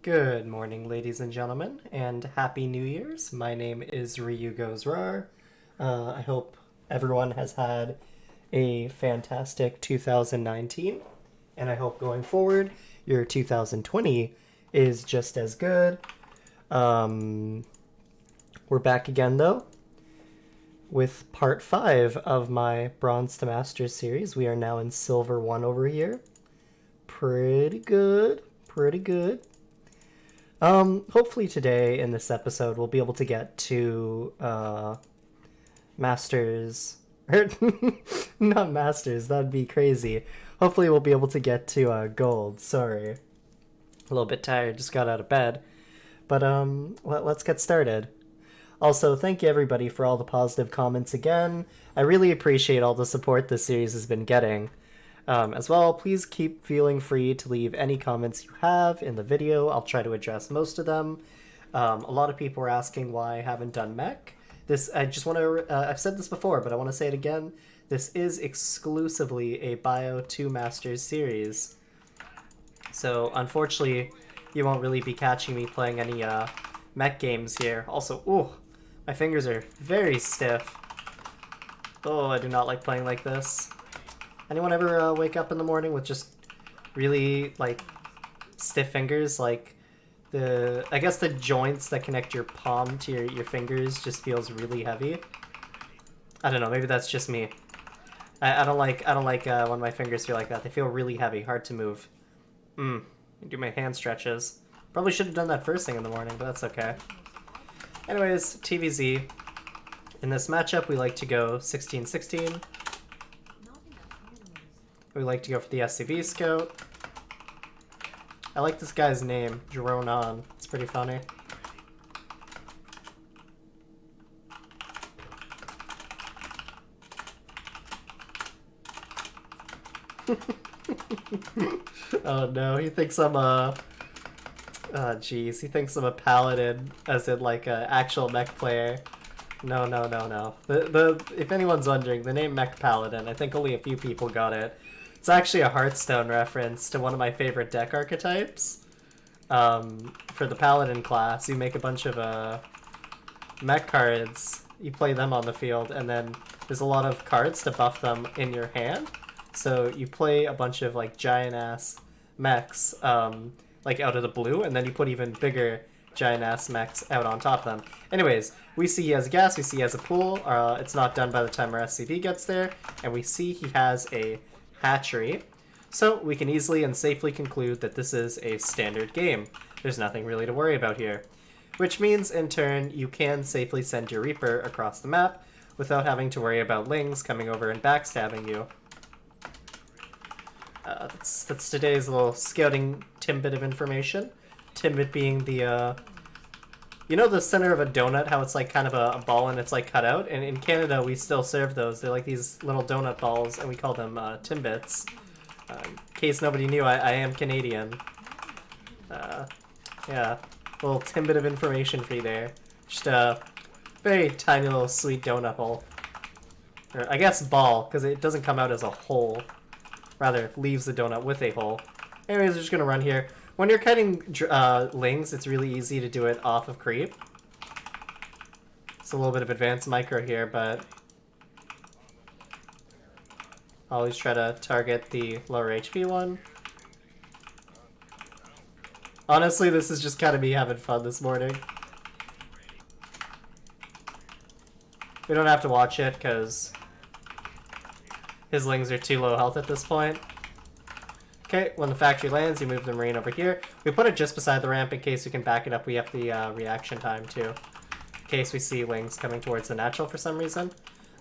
Good morning, ladies and gentlemen, and Happy New Year's. My name is Ryu Goes Rar. I hope everyone has had a fantastic 2019, and I hope going forward your 2020 is just as good. Um, we're back again, though, with part 5 of my Bronze to Masters series. We are now in Silver 1 over here. Pretty good, pretty good. Hopefully today in this episode we'll be able to get to Masters, or not Masters. That'd be crazy. Hopefully we'll be able to get to Gold. Sorry, a little bit tired. Just got out of bed, but let's get started. Also, thank you everybody for all the positive comments again. I really appreciate all the support this series has been getting. As well, please keep feeling free to leave any comments you have in the video. I'll try to address most of them. A lot of people are asking why I haven't done mech. I just want to, I've said this before, but I want to say it again. This is exclusively a Bio 2 Masters series. So, unfortunately, you won't really be catching me playing any mech games here. Also, ooh, my fingers are very stiff. Oh, I do not like playing like this. Anyone ever wake up in the morning with just really, like, stiff fingers? Like, I guess the joints that connect your palm to your fingers just feels really heavy. I don't know, maybe that's just me. I don't like when my fingers feel like that. They feel really heavy, hard to move. Do my hand stretches. Probably should have done that first thing in the morning, but that's okay. Anyways, TVZ. In this matchup, we like to go 16-16. We like to go for the SCV scout. I like this guy's name, Dronon. It's pretty funny. Oh no, he thinks I'm a... Oh jeez, he thinks I'm a paladin, as in like an actual mech player. No. If anyone's wondering, the name Mech Paladin, I think only a few people got it. It's actually a Hearthstone reference to one of my favorite deck archetypes. For the Paladin class, you make a bunch of mech cards, you play them on the field, and then there's a lot of cards to buff them in your hand. So you play a bunch of like giant-ass mechs like out of the blue, and then you put even bigger giant-ass mechs out on top of them. Anyways, we see he has a gas, we see he has a pool. It's not done by the time our SCV gets there, and we see he has a hatchery. So we can easily and safely conclude that this is a standard game. There's nothing really to worry about here. Which means, in turn, you can safely send your Reaper across the map without having to worry about Lings coming over and backstabbing you. That's today's little scouting tidbit of information. Tidbit being the, you know the center of a donut, how it's like kind of a ball and it's like cut out? And in Canada, we still serve those. They're like these little donut balls, and we call them Timbits. In case nobody knew, I am Canadian. Yeah, a little tidbit of information for you there. Just a very tiny little sweet donut hole. Or I guess ball, because it doesn't come out as a hole. Rather, leaves the donut with a hole. Anyways, we're just going to run here. When you're cutting Lings, it's really easy to do it off of creep. It's a little bit of advanced micro here, but always try to target the lower HP one. Honestly, this is just kind of me having fun this morning. We don't have to watch it, because his Lings are too low health at this point. Okay, when the factory lands, you move the Marine over here. We put it just beside the ramp in case we can back it up. We have the reaction time, too. In case we see Lings coming towards the natural for some reason.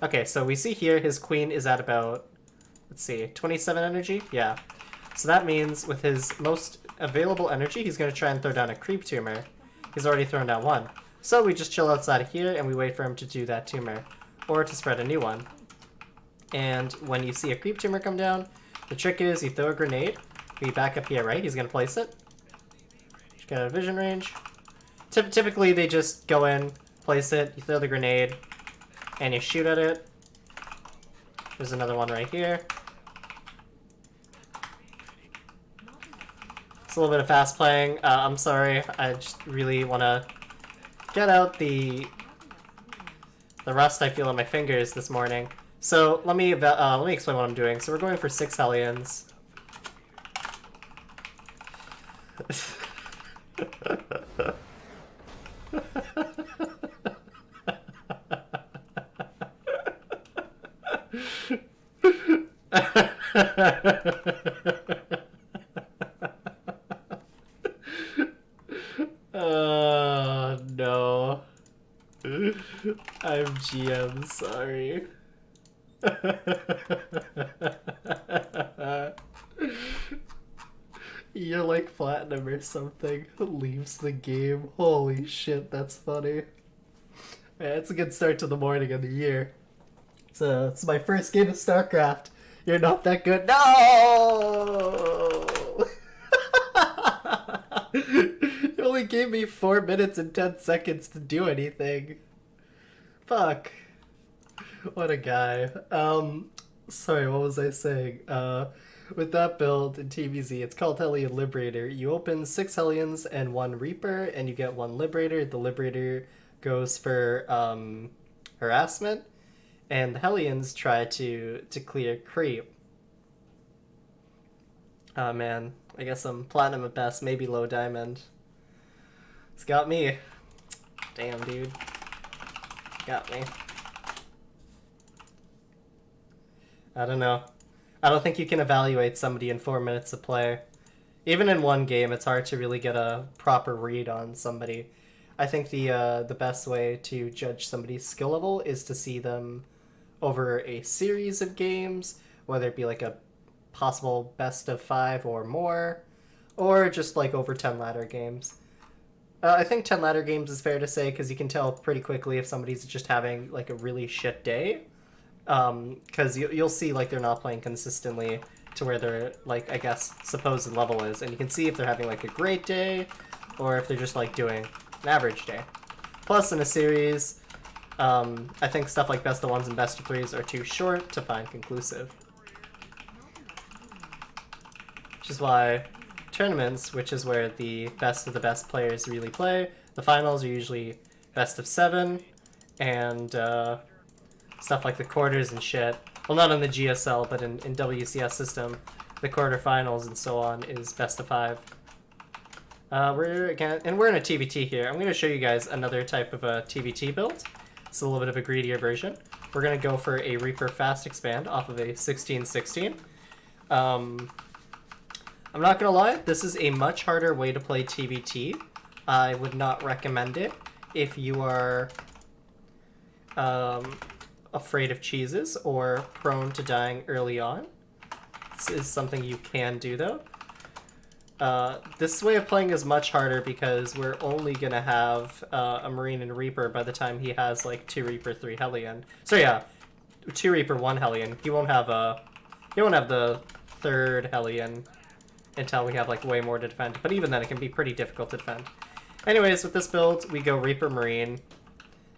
Okay, so we see here his Queen is at about, let's see, 27 energy? Yeah. So that means with his most available energy, he's going to try and throw down a creep tumor. He's already thrown down one. So we just chill outside of here and we wait for him to do that tumor. Or to spread a new one. And when you see a creep tumor come down, the trick is you throw a grenade. We back up here, right? He's going to place it. Just got a vision range. Typically, they just go in, place it, you throw the grenade, and you shoot at it. There's another one right here. It's a little bit of fast playing. I'm sorry. I just really want to get out the rust I feel on my fingers this morning. So let me explain what I'm doing. So we're going for 6 Hellions. Oh no. I'm GM, sorry. You're like platinum or something. Leaves the game. Holy shit, that's funny. Yeah, it's a good start to the morning of the year. So it's my first game of StarCraft. You're not that good. No! You only gave me 4 minutes and 10 seconds to do anything. Fuck. What a guy. Sorry, what was I saying? With that build in TVZ, it's called Hellion Liberator. You open 6 Hellions and 1 Reaper, and you get 1 Liberator. The Liberator goes for harassment, and the Hellions try to clear creep. Oh man, I guess I'm platinum at best, maybe low diamond. It's got me. Damn, dude. Got me. I don't know. I don't think you can evaluate somebody in 4 minutes of play. Even in one game, it's hard to really get a proper read on somebody. I think the best way to judge somebody's skill level is to see them over a series of games, whether it be like a possible best of 5 or more, or just like over 10 ladder games. I think 10 ladder games is fair to say because you can tell pretty quickly if somebody's just having like a really shit day. Because you'll see like they're not playing consistently to where their like I guess supposed level is, and you can see if they're having like a great day or if they're just like doing an average day. Plus in a series, I think stuff like best of 1s and best of 3s are too short to find conclusive. Which is why tournaments, which is where the best of the best players really play, the finals are usually best of 7 and stuff like the quarters and shit. Well, not in the GSL, but in WCS system, the quarterfinals and so on is best of 5. We're in a TVT here. I'm going to show you guys another type of a TVT build. It's a little bit of a greedier version. We're going to go for a Reaper Fast Expand off of a 1616. I'm not going to lie, this is a much harder way to play TVT. I would not recommend it if you are afraid of cheeses or prone to dying early on. This is something you can do though. This way of playing is much harder because we're only gonna have a Marine and Reaper by the time he has like 2 Reaper, 3 Hellion. So yeah, 2 Reaper, 1 Hellion. He won't have the 3rd Hellion until we have like way more to defend. But even then, it can be pretty difficult to defend. Anyways, with this build, we go Reaper Marine.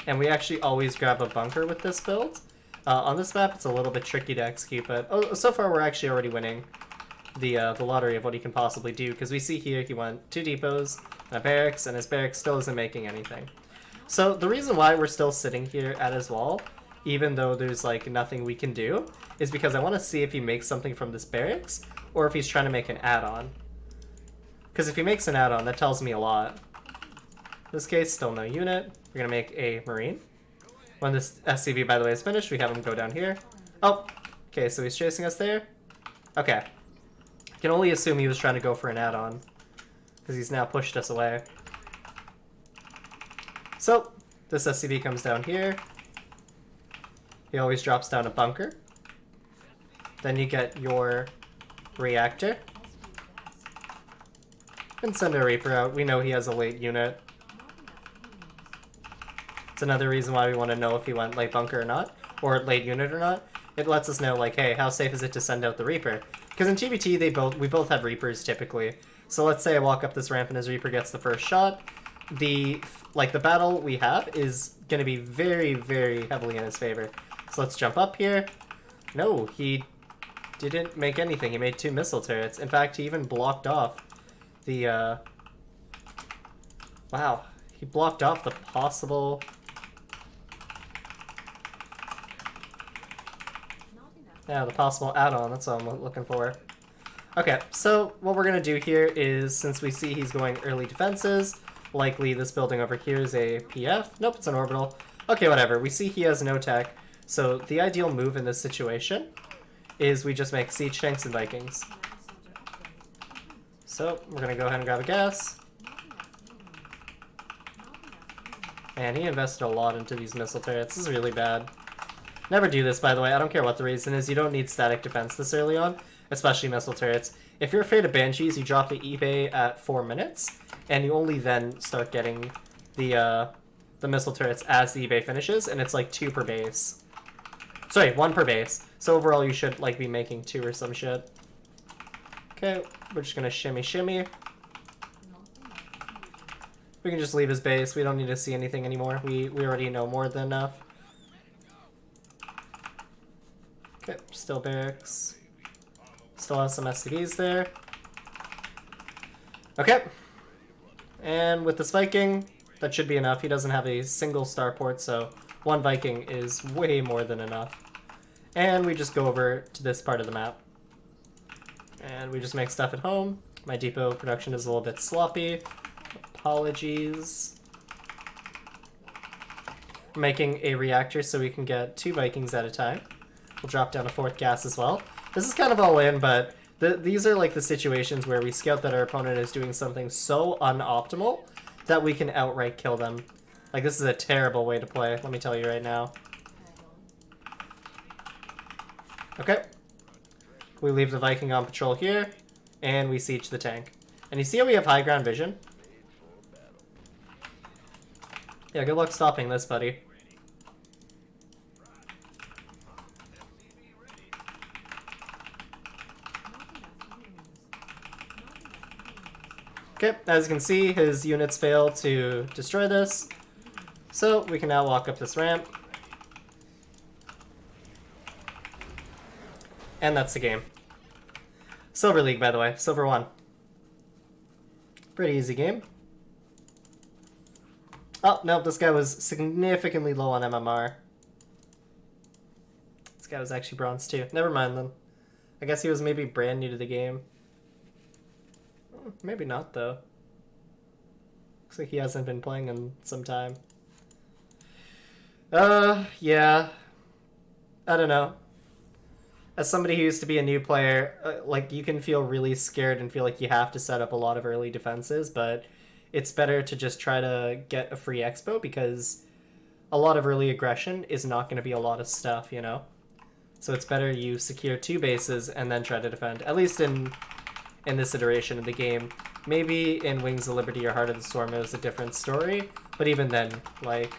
And we actually always grab a bunker with this build. On this map, it's a little bit tricky to execute, but so far we're actually already winning the lottery of what he can possibly do, because we see here he went 2 depots and a barracks, and his barracks still isn't making anything. So the reason why we're still sitting here at his wall, even though there's like nothing we can do, is because I want to see if he makes something from this barracks, or if he's trying to make an add-on. Because if he makes an add-on, that tells me a lot. In this case, still no unit. We're going to make a Marine. When this SCV, by the way, is finished, we have him go down here. Oh, okay, so he's chasing us there. Okay. I can only assume he was trying to go for an add-on, because he's now pushed us away. So, this SCV comes down here. He always drops down a bunker. Then you get your reactor. And send a Reaper out. We know he has a late unit. It's another reason why we want to know if he went late bunker or not, or late unit or not. It lets us know, like, hey, how safe is it to send out the Reaper? Because in TVT, we both have Reapers typically. So let's say I walk up this ramp and his Reaper gets the first shot. The battle we have is going to be very, very heavily in his favor. So let's jump up here. No, he didn't make anything. He made 2 missile turrets. In fact, he even blocked off the, Wow, he blocked off the possible... Yeah, the possible add-on, that's what I'm looking for. Okay, so what we're gonna do here is, since we see he's going early defenses, likely this building over here is a PF. Nope, it's an orbital. Okay, whatever. We see he has no tech. So the ideal move in this situation is we just make siege tanks and Vikings. So we're gonna go ahead and grab a gas. Man, he invested a lot into these missile turrets. This is really bad. Never do this, by the way. I don't care what the reason is. You don't need static defense this early on, especially missile turrets. If you're afraid of Banshees, you drop the eBay at 4 minutes, and you only then start getting the missile turrets as the eBay finishes, and it's like 2 per base. Sorry, 1 per base. So overall, you should like be making 2 or some shit. Okay, we're just gonna shimmy shimmy. We can just leave his base. We don't need to see anything anymore. We already know more than enough. Okay, still barracks. Still has some SCVs there. Okay. And with this Viking, that should be enough. He doesn't have a single starport, so 1 Viking is way more than enough. And we just go over to this part of the map. And we just make stuff at home. My depot production is a little bit sloppy. Apologies. I'm making a reactor so we can get 2 Vikings at a time. We'll drop down a 4th gas as well. This is kind of all in, but these are like the situations where we scout that our opponent is doing something so unoptimal that we can outright kill them. Like, this is a terrible way to play, let me tell you right now. Okay. We leave the Viking on patrol here, and we siege the tank. And you see how we have high ground vision? Yeah, good luck stopping this, buddy. Okay, as you can see, his units fail to destroy this. So we can now walk up this ramp. And that's the game. Silver League, by the way. Silver 1. Pretty easy game. Oh, no, this guy was significantly low on MMR. This guy was actually bronze too. Never mind then. I guess he was maybe brand new to the game. Maybe not, though. Looks like he hasn't been playing in some time. Yeah. I don't know. As somebody who used to be a new player, like, you can feel really scared and feel like you have to set up a lot of early defenses, but it's better to just try to get a free expo because a lot of early aggression is not going to be a lot of stuff, you know? So it's better you secure 2 bases and then try to defend, at least in this iteration of the game. Maybe in Wings of Liberty or Heart of the Storm it was a different story, but even then, like,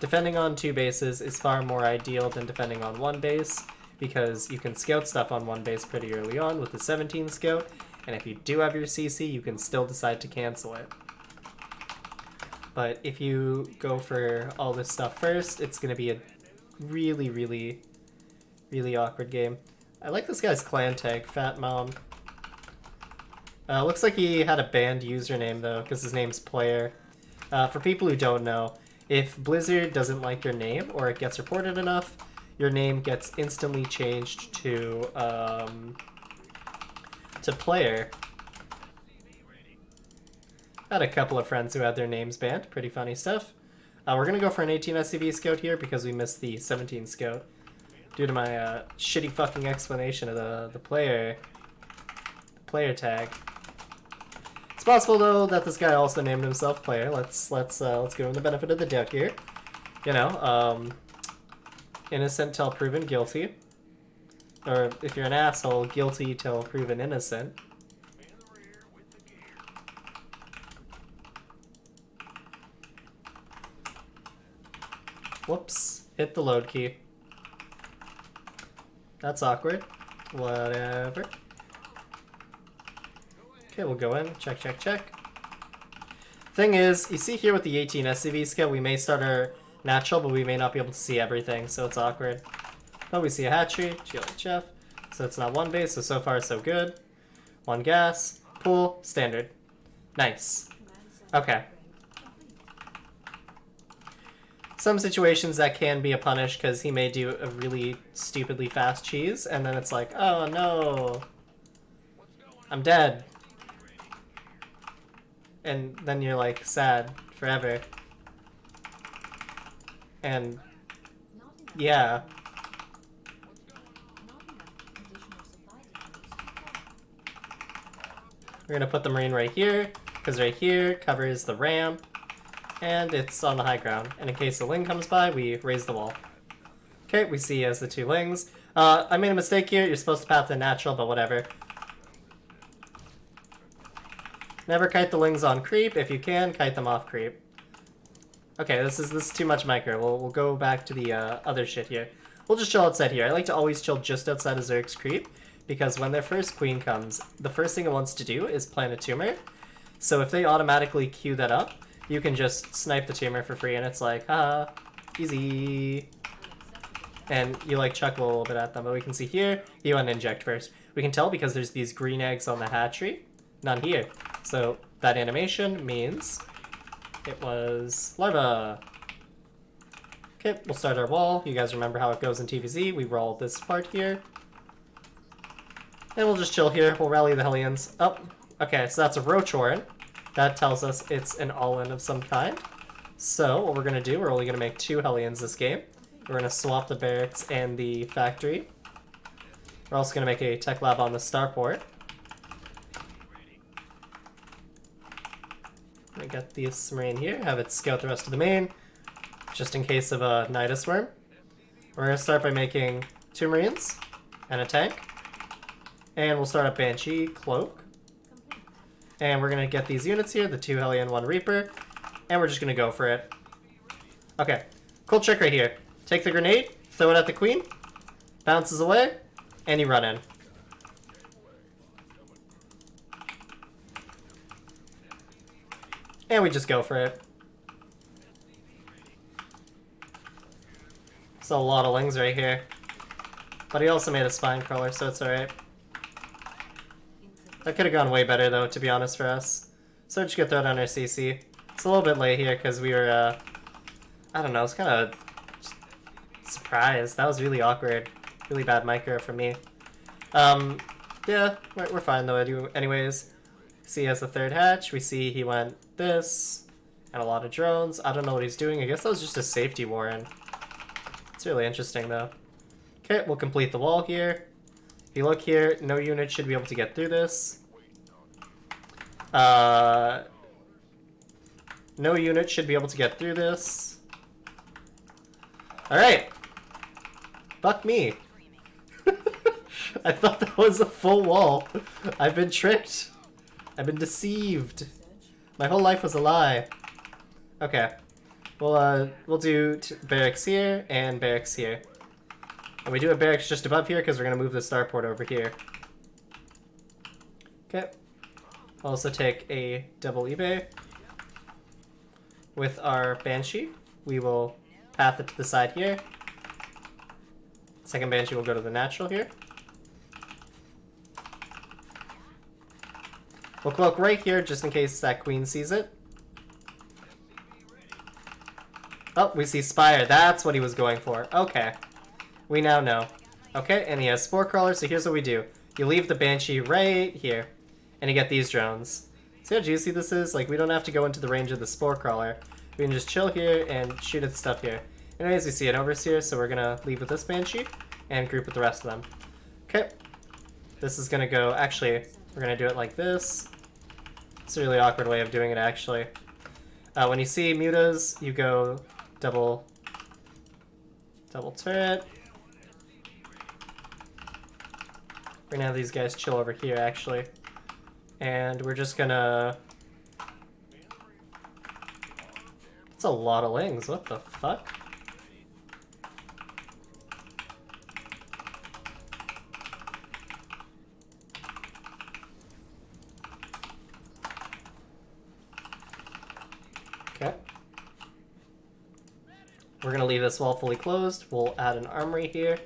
defending on 2 bases is far more ideal than defending on 1 base, because you can scout stuff on 1 base pretty early on with the 17 scout, and if you do have your CC, you can still decide to cancel it. But if you go for all this stuff first, it's going to be a really, really, really awkward game. I like this guy's clan tag, Fat Mom. Looks like he had a banned username, though, because his name's Player. For people who don't know, if Blizzard doesn't like your name, or it gets reported enough, your name gets instantly changed to Player. I had a couple of friends who had their names banned. Pretty funny stuff. We're going to go for an 18 SCV scout here because we missed the 17 scout due to my shitty fucking explanation of the player tag. It's possible, though, that this guy also named himself Player. Let's give him the benefit of the doubt here. You know, innocent till proven guilty. Or if you're an asshole, guilty till proven innocent. Whoops. Hit the load key. That's awkward. Whatever. Okay, we'll go in. Check, check, check. Thing is, you see here with the 18 SCV skill, we may start our natural, but we may not be able to see everything, so it's awkward. Oh, we see a hatchery. GLHF. So it's not 1 base, so far so good. 1 gas. Pool. Standard. Nice. Okay. Some situations that can be a punish because he may do a really stupidly fast cheese, and then it's like, oh no, I'm dead. And then you're like sad forever. And yeah. We're gonna put the Marine right here, because right here covers the ramp, and it's on the high ground. And in case the Ling comes by, we raise the wall. Okay, we see as the two Lings. I made a mistake here. You're supposed to path the natural, but whatever. Never kite the Lings on creep. If you can, kite them off creep. Okay, this is too much micro. We'll go back to the other shit here. We'll just chill outside here. I like to always chill just outside of Zerg's creep, because when their first queen comes, the first thing it wants to do is plant a tumor. So if they automatically queue that up, you can just snipe the tumor for free, and it's like, haha, easy. And you like chuckle a little bit at them, but we can see here, you want to inject first. We can tell because there's these green eggs on the hatchery, none here. So that animation means it was larva. Okay, we'll start our wall. You guys remember how it goes in TVZ. We roll this part here. And we'll just chill here. We'll rally the Hellions. Oh, okay, so that's a Roach Warren. That tells us it's an all-in of some kind. So what we're going to do, we're only going to make 2 Hellions this game. We're going to swap the barracks and the factory. We're also going to make a tech lab on the starport. I'm going to get this Marine here, have it scout the rest of the main, just in case of a Nidus Worm. We're going to start by making 2 Marines and a tank. And we'll start a Banshee Cloak. And we're going to get these units here, the 2 Hellion, 1 Reaper. And we're just going to go for it. Okay, cool trick right here. Take the grenade, throw it at the queen, bounces away, and you run in. And we just go for it. It's a lot of Lings right here. But he also made a spine crawler, so it's alright. That could have gone way better, though, to be honest, for us. So we're just gonna throw it on our CC. It's a little bit late here, because we were, I don't know, it's kind of surprised. That was really awkward. Really bad micro from me. Yeah, we're fine, though, anyways. See he has the 3rd hatch. We see he went this, and a lot of drones. I don't know what he's doing. I guess that was just a safety warren. It's really interesting, though. Okay, we'll complete the wall here. If you look here, no unit should be able to get through this. No unit should be able to get through this. Alright. Fuck me. I thought that was a full wall. I've been tricked. I've been deceived. My whole life was a lie. Okay. We'll do barracks here and barracks here. And we do a barracks just above here because we're going to move the starport over here. Okay. I'll also take a double eBay. With our Banshee, we will path it to the side here. Second Banshee will go to the natural here. We'll cloak right here just in case that queen sees it. Oh, we see Spire. That's what he was going for. Okay. We now know. Okay, and he has Spore Crawler, so here's what we do. You leave the Banshee right here, and you get these drones. See how juicy this is? Like, we don't have to go into the range of the Spore Crawler. We can just chill here and shoot at stuff here. Anyways, we see an overseer, so we're gonna leave with this Banshee and group with the rest of them. Okay. This is gonna go... Actually, we're gonna do it like this. It's a really awkward way of doing it, actually. When you see mutas, you go double turret. We're gonna have these guys chill over here, actually. And we're just gonna... That's a lot of Lings, what the fuck? Okay. We're gonna leave this wall fully closed. We'll add an armory here,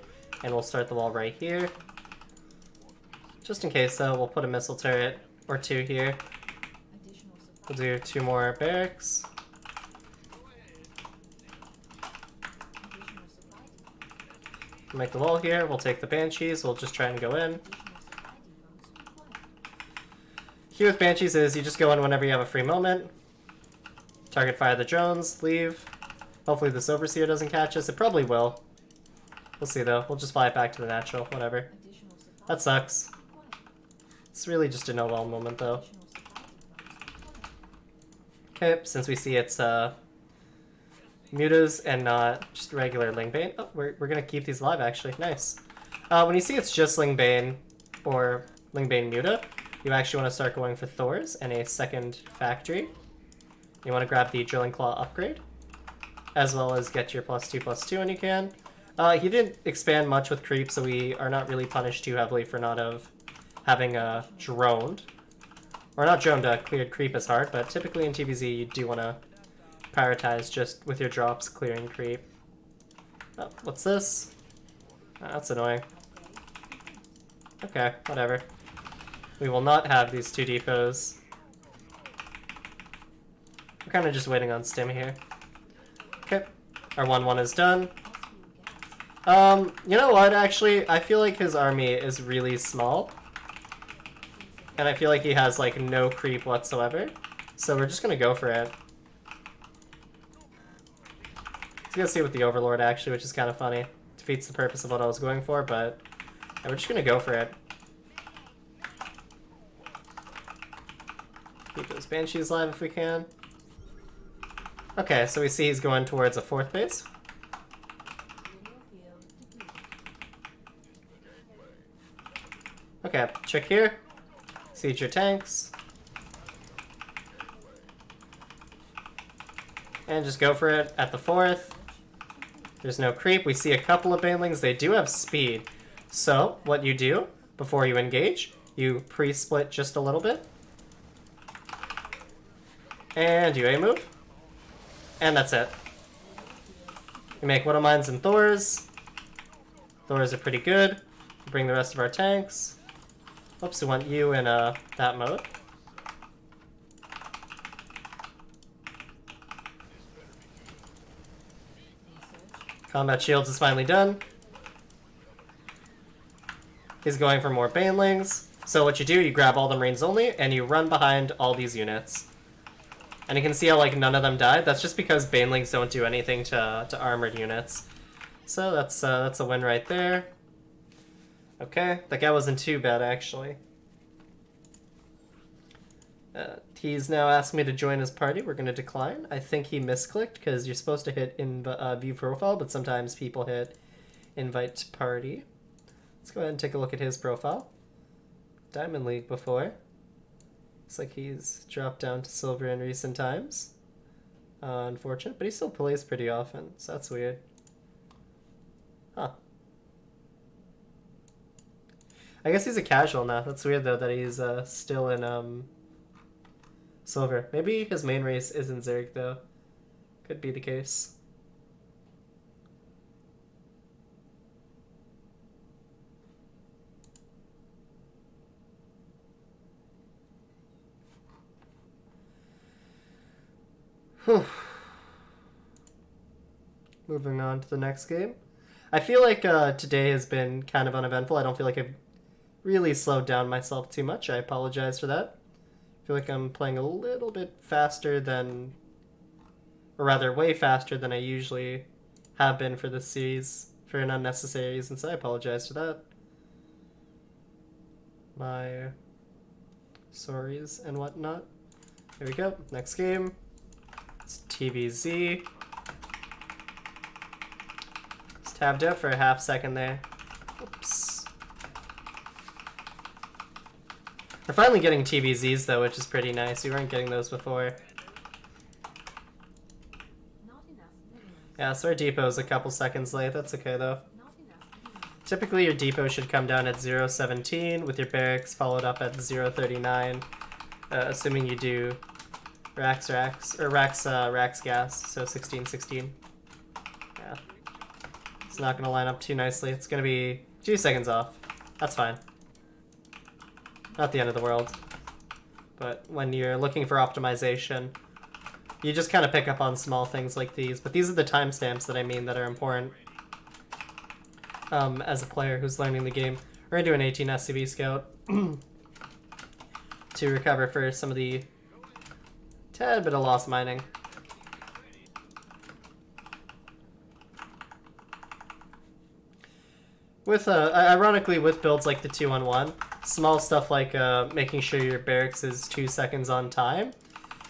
and we'll start the wall right here. Just in case, though, we'll put a missile turret or 2 here. We'll do 2 more barracks. Make the wall here. We'll take the Banshees. We'll just try and go in. Key with Banshees is you just go in whenever you have a free moment. Target fire the drones. Leave. Hopefully this Overseer doesn't catch us. It probably will. We'll see though. We'll just fly it back to the natural. Whatever. That sucks. It's really just a no-wall moment though. Okay, since we see it's mutas and not just regular Lingbane. Oh, we're gonna keep these alive actually. Nice. When you see it's just Lingbane or Lingbane Muta, you actually want to start going for Thors and a second factory. You want to grab the Drilling Claw upgrade, as well as get your +2/+2 when you can. He didn't expand much with creep, so we are not really punished too heavily for not having droned. Or not droned, cleared creep as hard, but typically in TVZ you do want to prioritize just with your drops clearing creep. Oh, what's this? Oh, that's annoying. Okay, whatever. We will not have these 2 depots. We're kind of just waiting on stim here. Okay, our 1-1 is done. You know what, actually? I feel like his army is really small. And I feel like he has, like, no creep whatsoever. So we're just gonna go for it. He's gonna see with the Overlord, actually, which is kind of funny. Defeats the purpose of what I was going for, but yeah, we're just gonna go for it. Keep those Banshees alive if we can. Okay, so we see he's going towards a 4th base. Okay, check here. Siege your tanks. And just go for it at the 4th. There's no creep. We see a couple of banelings. They do have speed. So, what you do before you engage, you pre-split just a little bit. And you A-move. And that's it. We make Widow Mines and Thors. Thors are pretty good. We bring the rest of our tanks. Oops, we want you in that mode. Combat Shields is finally done. He's going for more Banelings. So what you do, you grab all the Marines only, and you run behind all these units. And you can see how, like, none of them died. That's just because Banelings don't do anything to armored units. So that's a win right there. Okay, that guy wasn't too bad, actually. He's now asked me to join his party. We're going to decline. I think he misclicked, because you're supposed to hit view profile, but sometimes people hit invite party. Let's go ahead and take a look at his profile. Diamond League before. Looks like he's dropped down to silver in recent times. Unfortunate, but he still plays pretty often, so that's weird. Huh. I guess he's a casual now. That's weird, though, that he's still in silver. Maybe his main race isn't Zerg, though. Could be the case. Whew. Moving on to the next game. I feel like today has been kind of uneventful. I don't feel like I've really slowed down myself too much. I apologize for that. I feel like I'm playing a little bit faster than, or rather way faster than I usually have been for this series for an unnecessary reason, so I apologize for that. My sorries and whatnot. Here we go. Next game. It's TVZ. It's tabbed out for a half second there. Oops. We're finally getting TVZs though, which is pretty nice. We weren't getting those before. Yeah, so our depot's a couple seconds late. That's okay though. Typically your depot should come down at 0:17 with your barracks followed up at 0:39, assuming you do Rax gas, so 16:16. Yeah. It's not gonna line up too nicely. It's gonna be 2 seconds off. That's fine. Not the end of the world. but when you're looking for optimization, you just kind of pick up on small things like these. But these are the timestamps that I mean that are important as a player who's learning the game. We're going to do an 18 SCV scout to recover for some of the tad bit of lost mining. With ironically, with builds like the 2-on-1, small stuff like making sure your barracks is 2 seconds on time,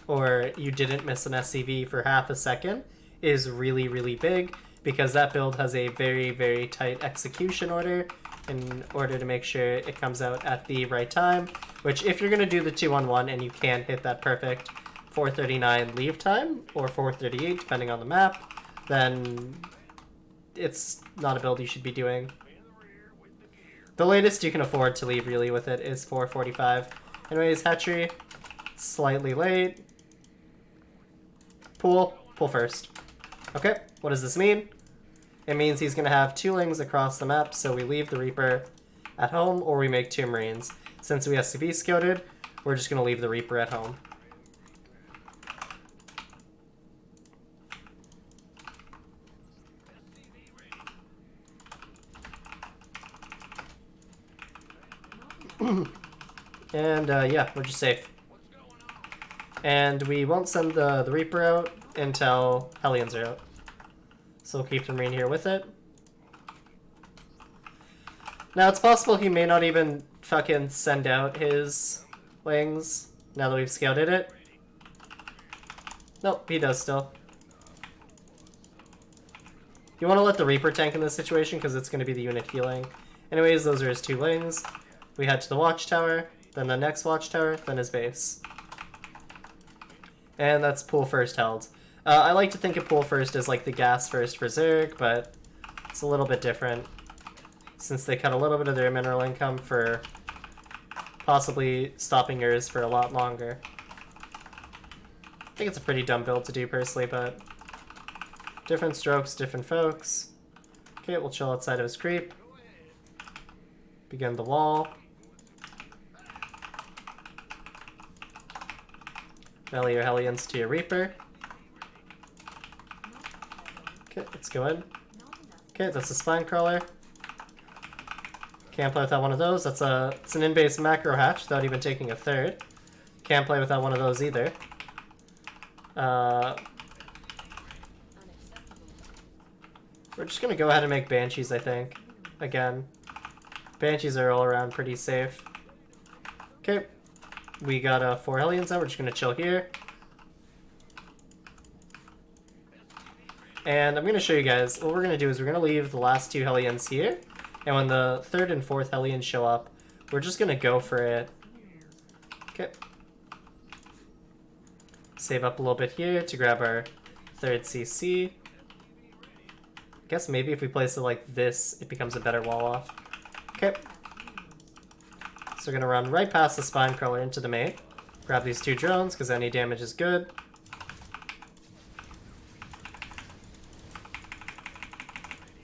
or you didn't miss an SCV for half a second, is really, really big, because that build has a very, very tight execution order in order to make sure it comes out at the right time, which if you're going to do the 2-on-1 and you can't hit that perfect 4:39 leave time, or 4:38 depending on the map, then it's not a build you should be doing. The latest you can afford to leave really with it is 4:45. Anyways, hatchery, slightly late. Pool first. Okay, what does this mean? It means he's going to have 2 lings across the map, so we leave the Reaper at home or we make 2 Marines. Since we SCV scouted, we're just going to leave the Reaper at home. And yeah, we're just safe. And we won't send the Reaper out until Hellions are out. So we'll keep the Marine here with it. Now it's possible he may not even fucking send out his wings now that we've scouted it. Nope, he does still. You want to let the Reaper tank in this situation because it's going to be the unit healing. Anyways, those are his 2 wings. We head to the watchtower, then the next watchtower, then his base. And that's pool first held. I like to think of pool first as like the gas first for Zerg, but it's a little bit different since they cut a little bit of their mineral income for possibly stopping yours for a lot longer. I think it's a pretty dumb build to do personally, but different strokes, different folks. Okay, we'll chill outside of his creep. Begin the wall. Rally your Hellions to your Reaper. Okay, let's go in. Okay, that's a Spine Crawler. Can't play without one of those. It's an in-base macro hatch without even taking a third. Can't play without one of those either. We're just gonna go ahead and make Banshees, I think. Again. Banshees are all around pretty safe. Okay. We got 4 Hellions now. We're just going to chill here. And I'm going to show you guys. What we're going to do is we're going to leave the last 2 Hellions here. And when the 3rd and 4th Hellions show up, we're just going to go for it. Okay. Save up a little bit here to grab our 3rd CC. I guess maybe if we place it like this, it becomes a better wall off. Okay. So we're going to run right past the Spine Crawler into the main. Grab these 2 drones, because any damage is good.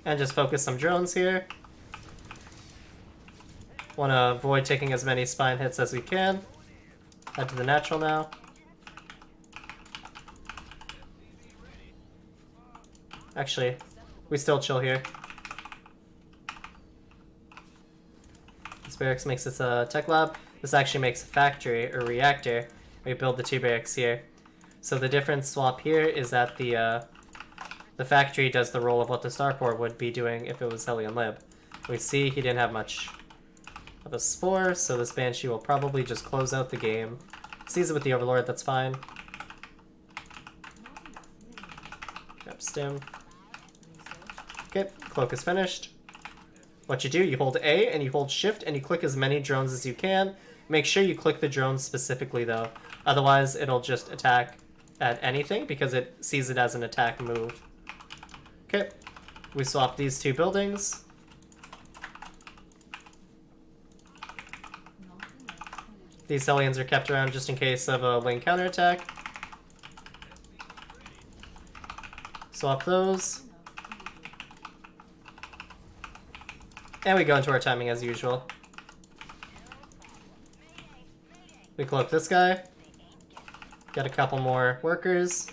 And just focus some drones here. Want to avoid taking as many spine hits as we can. Head to the natural now. Actually, we still chill here. This barracks makes its tech lab. This actually makes a factory or reactor. We build the 2 barracks here. So the difference swap here is that the factory does the role of what the starport would be doing if it was Hellion Lib. We see he didn't have much of a spore, so this Banshee will probably just close out the game. Sees it with the Overlord, that's fine. Grab Stim. Okay, Cloak is finished. What you do, you hold A and you hold Shift and you click as many drones as you can. Make sure you click the drones specifically though. Otherwise, it'll just attack at anything because it sees it as an attack move. Okay, we swap these 2 buildings. These Hellions are kept around just in case of a wing counterattack. Swap those. And we go into our timing as usual. We cloak this guy. Get a couple more workers.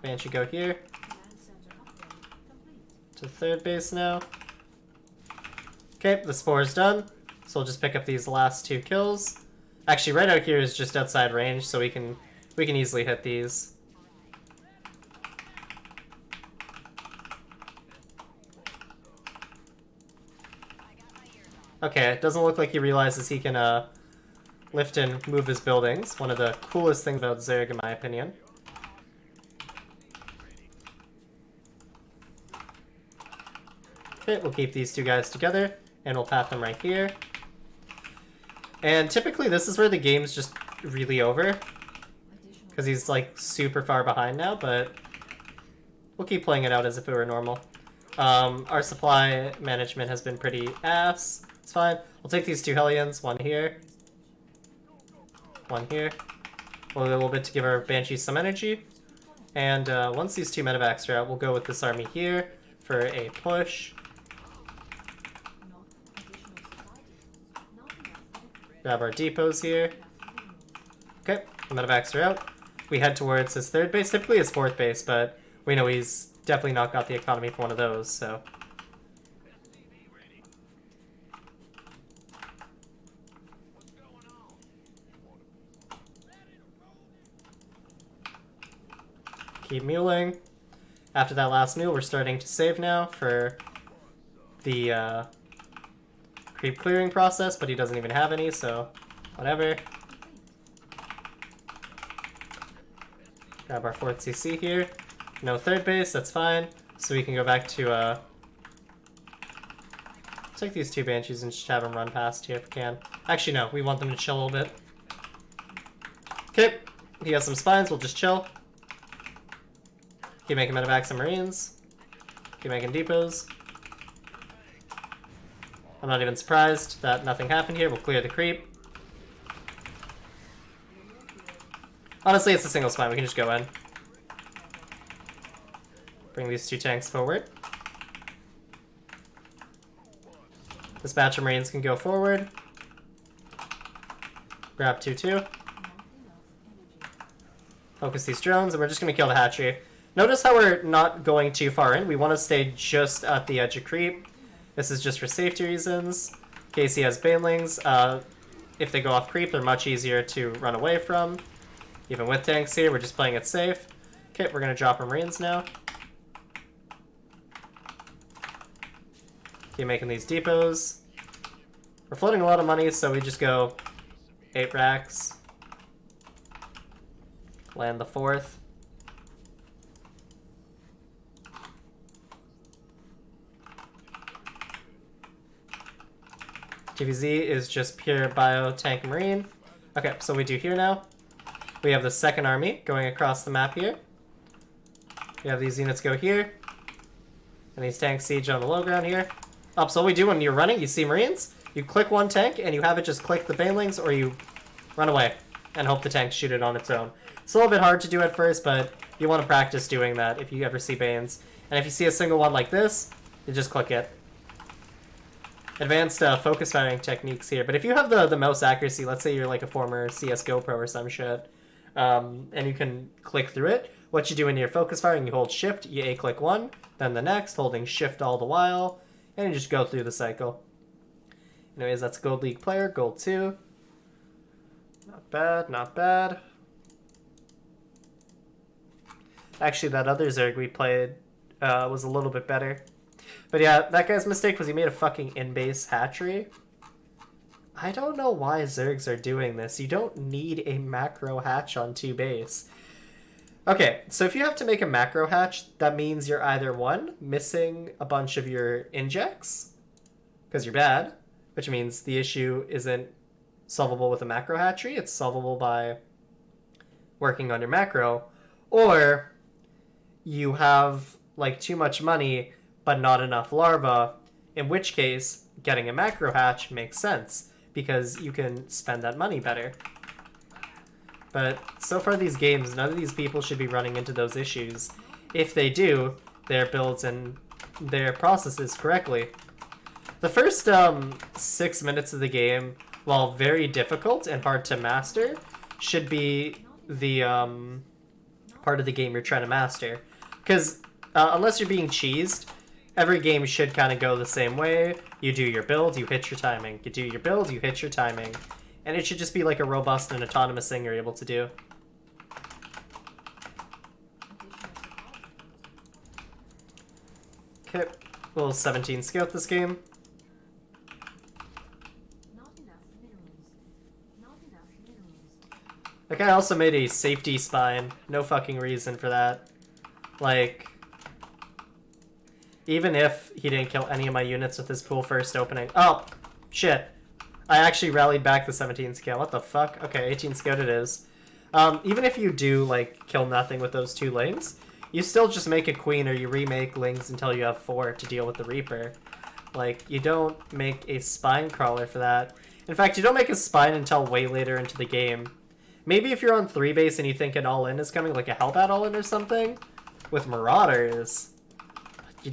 Banshee go here. To third base now. Okay, the spore's done. So we'll just pick up these last 2 kills. Actually, right out here is just outside range, so we can easily hit these. Okay, it doesn't look like he realizes he can lift and move his buildings. One of the coolest things about Zerg, in my opinion. Okay, we'll keep these 2 guys together, and we'll path them right here. And typically this is where the game's just really over, because he's like super far behind now, but we'll keep playing it out as if it were normal. Our supply management has been pretty ass. It's fine. We'll take these 2 Hellions, one here, one here. We'll do a little bit to give our Banshees some energy. And once these 2 medevacs are out, we'll go with this army here for a push. Grab our depots here. Okay, the medevacs are out. We head towards his 3rd base. Typically his 4th base, but we know he's definitely not got the economy for one of those, so. Keep muling. After that last mule, we're starting to save now for the creep clearing process, but he doesn't even have any, so whatever. Grab our 4th CC here. No 3rd base, that's fine. So we can go back to take these 2 Banshees and just have them run past here if we can. Actually, no, we want them to chill a little bit. Okay, he has some spines, we'll just chill. Keep making medevacs and marines. Keep making depots. I'm not even surprised that nothing happened here. We'll clear the creep. Honestly, it's a single spine. We can just go in. Bring these 2 tanks forward. This batch of marines can go forward. Grab 2-2. Focus these drones, and we're just going to kill the hatchery. Notice how we're not going too far in. We want to stay just at the edge of creep. This is just for safety reasons. In case he has banelings, if they go off creep, they're much easier to run away from. Even with tanks here, we're just playing it safe. Okay, we're going to drop our marines now. Keep making these depots. We're floating a lot of money, so we just go 8 racks. Land the 4th. TVZ is just pure bio tank marine. Okay, so we do here now. We have the 2nd army going across the map here. We have these units go here. And these tanks siege on the low ground here. So what we do when you're running, you see marines, you click 1 tank and you have it just click the banelings, or you run away and hope the tank shoot it on its own. It's a little bit hard to do at first, but you want to practice doing that if you ever see banes. And if you see a single one like this, you just click it. Advanced focus firing techniques here, but if you have the mouse accuracy, let's say you're like a former CSGO pro or some shit, and you can click through it, what you do in your focus firing, you hold shift, you A-click 1, then the next, holding shift all the while, and you just go through the cycle. Anyways, that's Gold League player, Gold 2. Not bad, not bad. Actually, that other Zerg we played was a little bit better. But yeah, that guy's mistake was he made a fucking in-base hatchery. I don't know why Zergs are doing this. You don't need a macro hatch on 2 base. Okay, so if you have to make a macro hatch, that means you're either 1, missing a bunch of your injects, because you're bad, which means the issue isn't solvable with a macro hatchery, it's solvable by working on your macro, or you have like too much money but not enough larvae, in which case getting a macro hatch makes sense because you can spend that money better. But so far these games, none of these people should be running into those issues. If they do, their builds and their processes correctly. The first 6 minutes of the game while very difficult and hard to master, should be the part of the game you're trying to master. Because unless you're being cheesed, every game should kind of go the same way. You do your build, you hit your timing. You do your build, you hit your timing. And it should just be like a robust and autonomous thing you're able to do. Okay, we'll 17 scout this game. Like, I also made a safety spine. No fucking reason for that. Like, even if he didn't kill any of my units with his pool first opening. Oh, shit. I actually rallied back the 17 scale. What the fuck? Okay, 18 scout it is. Even if you do, like, kill nothing with those 2 lings, you still just make a queen or you remake lings until you have 4 to deal with the Reaper. Like, you don't make a spine crawler for that. In fact, you don't make a spine until way later into the game. Maybe if you're on 3 base and you think an all-in is coming, like a Hellbat all-in or something, with Marauders, you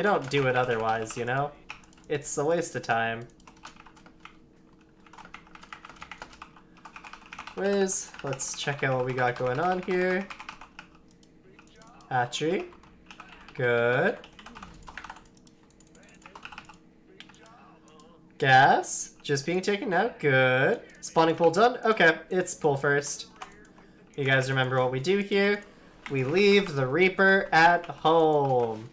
don't do it otherwise, you know? It's a waste of time. Let's check out what we got going on here. Hatchery. Good. Gas. Just being taken out. Good. Spawning pool done. Okay, it's pool first. You guys remember what we do here? We leave the Reaper at home.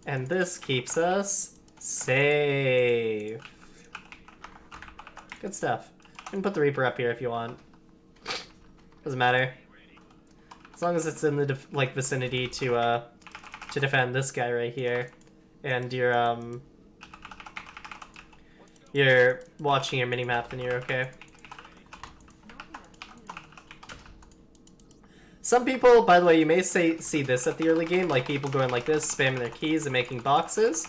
And this keeps us safe. Good stuff. You can put the Reaper up here if you want. Doesn't matter. As long as it's in the vicinity to defend this guy right here. And you're watching your minimap, then you're okay. Some people, by the way, you may see this at the early game, like people going like this, spamming their keys and making boxes.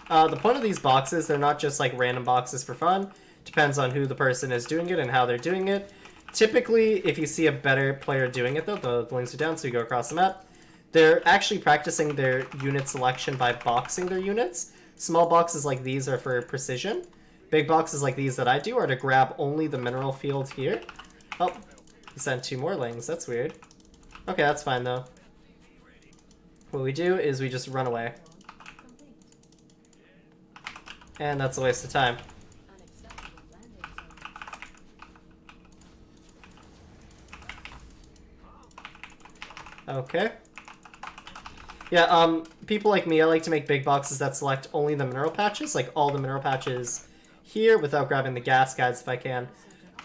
The point of these boxes, they're not just like random boxes for fun. Depends on who the person is doing it and how they're doing it. Typically, if you see a better player doing it, though, the links are down, so you go across the map. They're actually practicing their unit selection by boxing their units. Small boxes like these are for precision. Big boxes like these that I do are to grab only the mineral field here. Oh, he sent 2 more lings. That's weird. Okay, that's fine, though. What we do is we just run away. And that's a waste of time. Okay. Yeah, people like me, I like to make big boxes that select only the mineral patches, like all the mineral patches here without grabbing the gas guys if I can.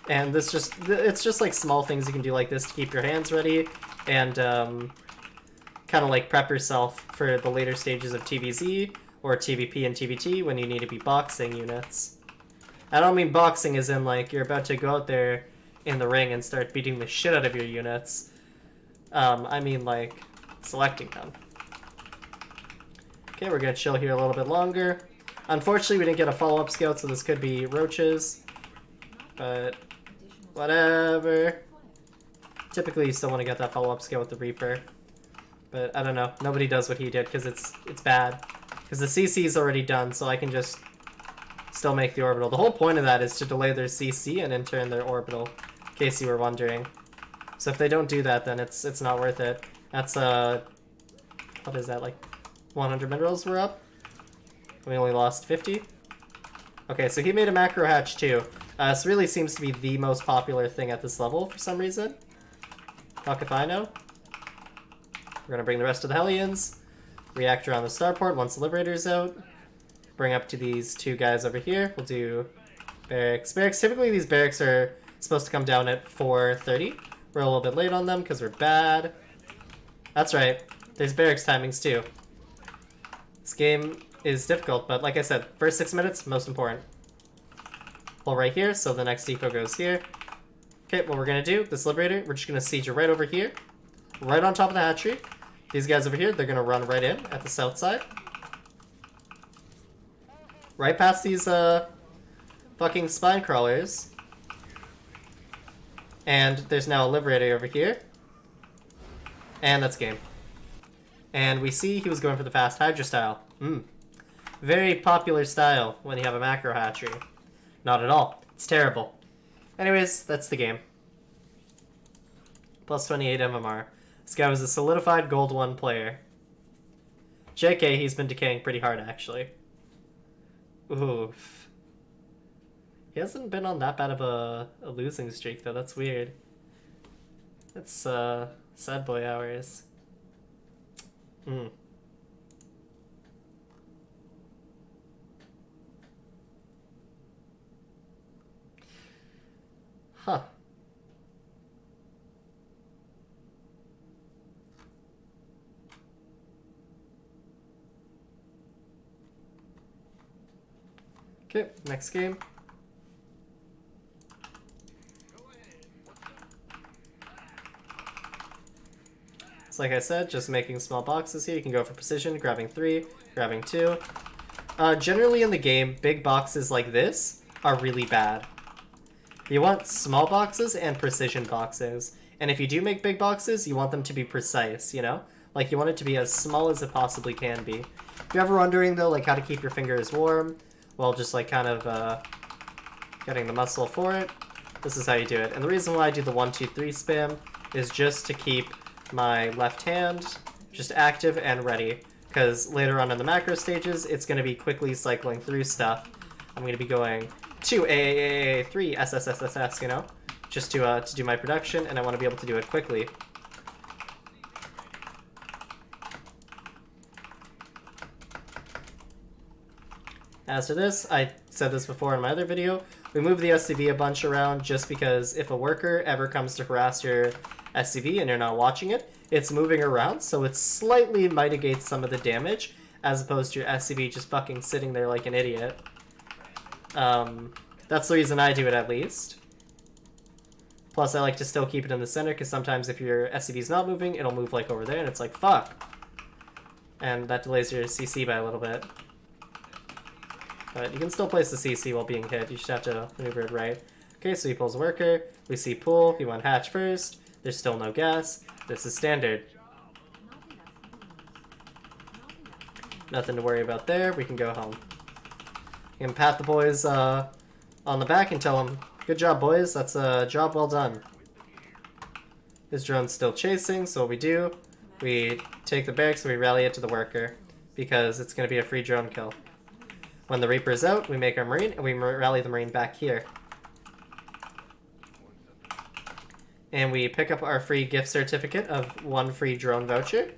And it's just like small things you can do like this to keep your hands ready and kind of like prep yourself for the later stages of TVZ or TVP and TVT when you need to be boxing units. I don't mean boxing as in like you're about to go out there in the ring and start beating the shit out of your units. I mean like selecting them. Okay, we're gonna chill here a little bit longer. Unfortunately, we didn't get a follow-up scout, so this could be roaches. But whatever. Typically, you still want to get that follow-up scout with the Reaper. But I don't know. Nobody does what he did because it's bad. Because the CC is already done, so I can just still make the orbital. The whole point of that is to delay their CC and in turn their orbital, in case you were wondering. So if they don't do that, then it's not worth it. That's what is that, like 100 minerals we're up? We only lost 50. Okay, so he made a macro hatch too. This really seems to be the most popular thing at this level for some reason. Fuck if I know. We're gonna bring the rest of the Hellions. Reactor on the starport once the Liberator's out. Bring up to these 2 guys over here. We'll do barracks. Typically these barracks are supposed to come down at 4:30. We're a little bit late on them because we're bad. That's right. There's barracks timings too. This game is difficult, but like I said, first 6 minutes, most important. Pull right here, so the next depot goes here. Okay, what we're gonna do, this Liberator, we're just gonna siege it right over here. Right on top of the hatchery. These guys over here, they're gonna run right in at the south side. Right past these, fucking spine crawlers. And there's now a Liberator over here. And that's game. And we see he was going for the fast Hydra style. Very popular style when you have a macro hatchery. Not at all. It's terrible. Anyways, that's the game. Plus 28 MMR. This guy was a solidified gold 1 player. JK, he's been decaying pretty hard, actually. Oof. He hasn't been on that bad of a losing streak, though. That's weird. That's, sad boy hours. Hmm. Huh. Okay, next game. So like I said, just making small boxes here. You can go for precision, grabbing 3, grabbing 2. Generally in the game, big boxes like this are really bad. You want small boxes and precision boxes. And if you do make big boxes, you want them to be precise, you know? Like, you want it to be as small as it possibly can be. If you're ever wondering, though, like, how to keep your fingers warm, well, just, like, kind of, getting the muscle for it, this is how you do it. And the reason why I do the 1, 2, 3 spam is just to keep my left hand just active and ready. Because later on in the macro stages, it's going to be quickly cycling through stuff. I'm going to be going 2 AAAA, 3 SSSSS, you know? Just to do my production, and I want to be able to do it quickly. As for this, I said this before in my other video, we move the SCV a bunch around just because if a worker ever comes to harass your SCV and you're not watching it, it's moving around, so it slightly mitigates some of the damage, as opposed to your SCV just fucking sitting there like an idiot. That's the reason I do it, at least. Plus, I like to still keep it in the center, because sometimes if your SCV's not moving, it'll move like over there, and it's like, fuck. And that delays your CC by a little bit. But you can still place the CC while being hit. You just have to maneuver it right. Okay, so he pulls a worker. We see pool. He went hatch first. There's still no gas. This is standard. Nothing to worry about there. We can go home. You can pat the boys on the back and tell them, good job, boys. That's a job well done. His drone's still chasing, so what we do, we take the barracks and we rally it to the worker, because it's going to be a free drone kill. When the Reaper is out, we make our Marine, and we rally the Marine back here. And we pick up our free gift certificate of 1 free drone voucher.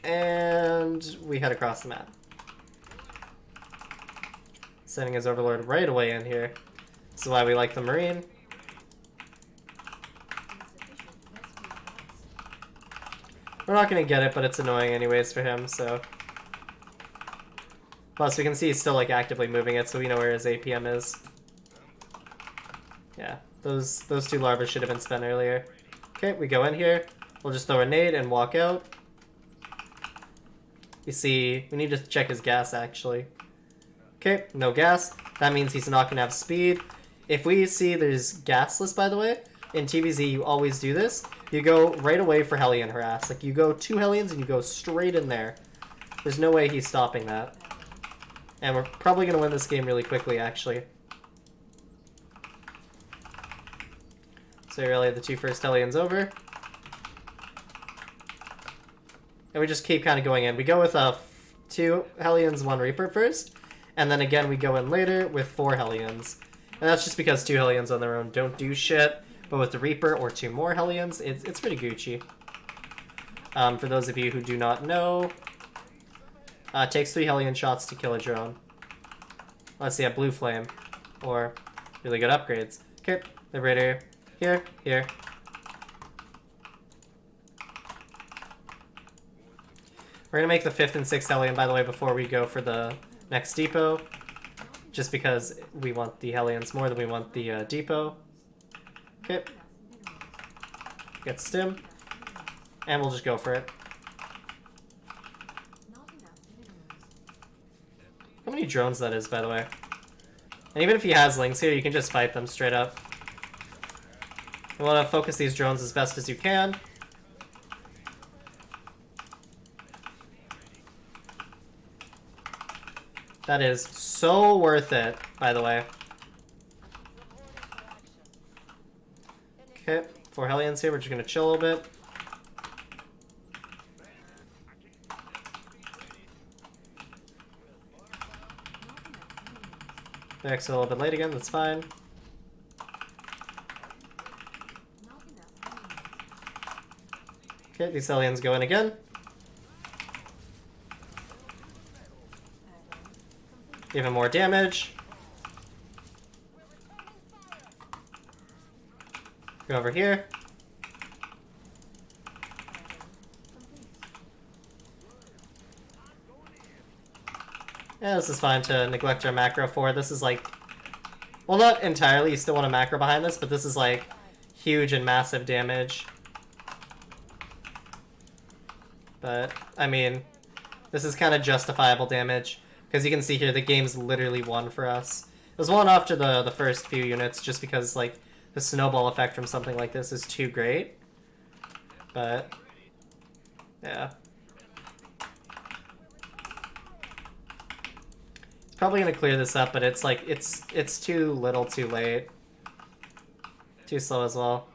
And we head across the map. Sending his Overlord right away in here. This is why we like the Marine. We're not going to get it, but it's annoying anyways for him, so... Plus, we can see he's still, like, actively moving it, so we know where his APM is. Yeah, those 2 larvae should have been spent earlier. Okay, we go in here. We'll just throw a nade and walk out. You see, we need to check his gas, actually. Okay, no gas. That means he's not going to have speed. If we see there's gasless, by the way, in TVZ you always do this. You go right away for Hellion harass. Like, you go 2 Hellions and you go straight in there. There's no way he's stopping that. And we're probably going to win this game really quickly, actually. So we rally the 2 first Hellions over. And we just keep kind of going in. We go with 2 Hellions, 1 Reaper first. And then again we go in later with 4 Hellions. And that's just because 2 Hellions on their own don't do shit. But with the Reaper or 2 more Hellions, it's pretty Gucci. For those of you who do not know... it takes 3 Hellion shots to kill a drone. Let's see, a blue flame. Or really good upgrades. Okay, Liberator. Here, here. We're gonna make the 5th and 6th Hellion, by the way, before we go for the next depot. Just because we want the Hellions more than we want the depot. Okay. Get stim. And we'll just go for it. How many drones that is, by the way? And even if he has links here, you can just fight them straight up. You want to focus these drones as best as you can. That is so worth it, by the way. 4 Hellions here. We're just going to chill a little bit. Barracks a little bit late again, that's fine. Okay, these Hellions go in again. Even more damage. Go over here. Yeah, this is fine to neglect our macro for. This is like, well, not entirely, you still want a macro behind this, but this is like huge and massive damage. But, I mean, this is kind of justifiable damage, because you can see here the game's literally won for us. It was won after the first few units, just because, like, the snowball effect from something like this is too great. But, yeah. Probably gonna clear this up, but it's like it's too little, too late. Too slow as well.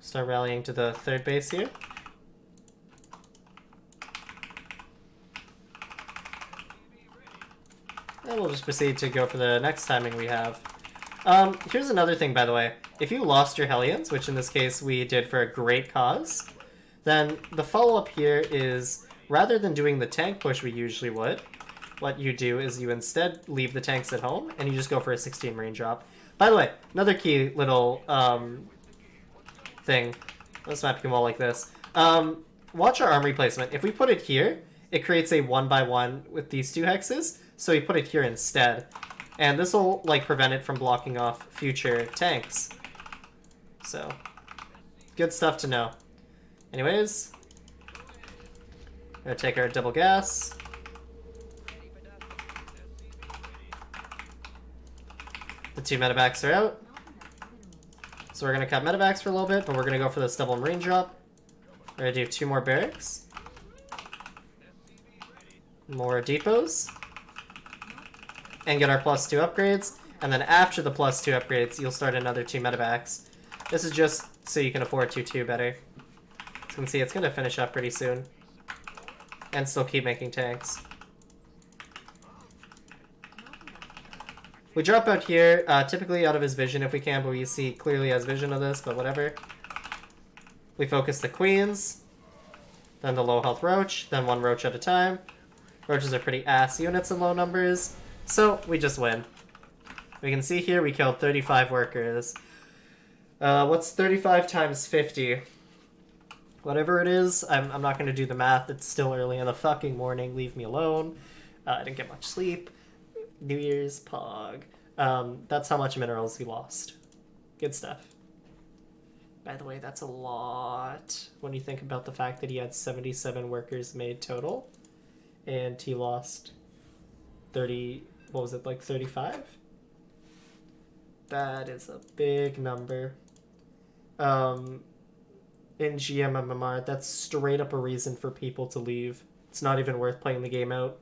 Start rallying to the third base here. And we'll just proceed to go for the next timing we have. Here's another thing, by the way. If you lost your Hellions, which in this case we did for a great cause, then the follow-up here is, rather than doing the tank push we usually would, what you do is you instead leave the tanks at home and you just go for a 16 Marine drop. By the way, another key little thing. This map can wall like this. Watch our armory placement. If we put it here, it creates a 1x1 with these 2 hexes, so we put it here instead. And this will like prevent it from blocking off future tanks. So, good stuff to know. Anyways, we're gonna take our double gas. The 2 medevacs are out. So we're gonna cut medevacs for a little bit, but we're gonna go for this double Marine drop. We're gonna do 2 more barracks. More depots. And get our +2 upgrades. And then after the +2 upgrades, you'll start another 2 medevacs. This is just so you can afford 2-2 better. As you can see, it's gonna finish up pretty soon. And still keep making tanks. We drop out here, typically out of his vision if we can, but we see clearly has vision of this, but whatever. We focus the queens, then the low health roach, then 1 roach at a time. Roaches are pretty ass units in low numbers, so we just win. We can see here we killed 35 workers. What's 35 times 50? Whatever it is, I'm not going to do the math. It's still early in the fucking morning. Leave me alone. I didn't get much sleep. New Year's pog. That's how much minerals he lost. Good stuff. By the way, that's a lot when you think about the fact that he had 77 workers made total. And he lost 30... What was it, like 35? That is a big number. In GMMMR, that's straight up a reason for people to leave. It's not even worth playing the game out.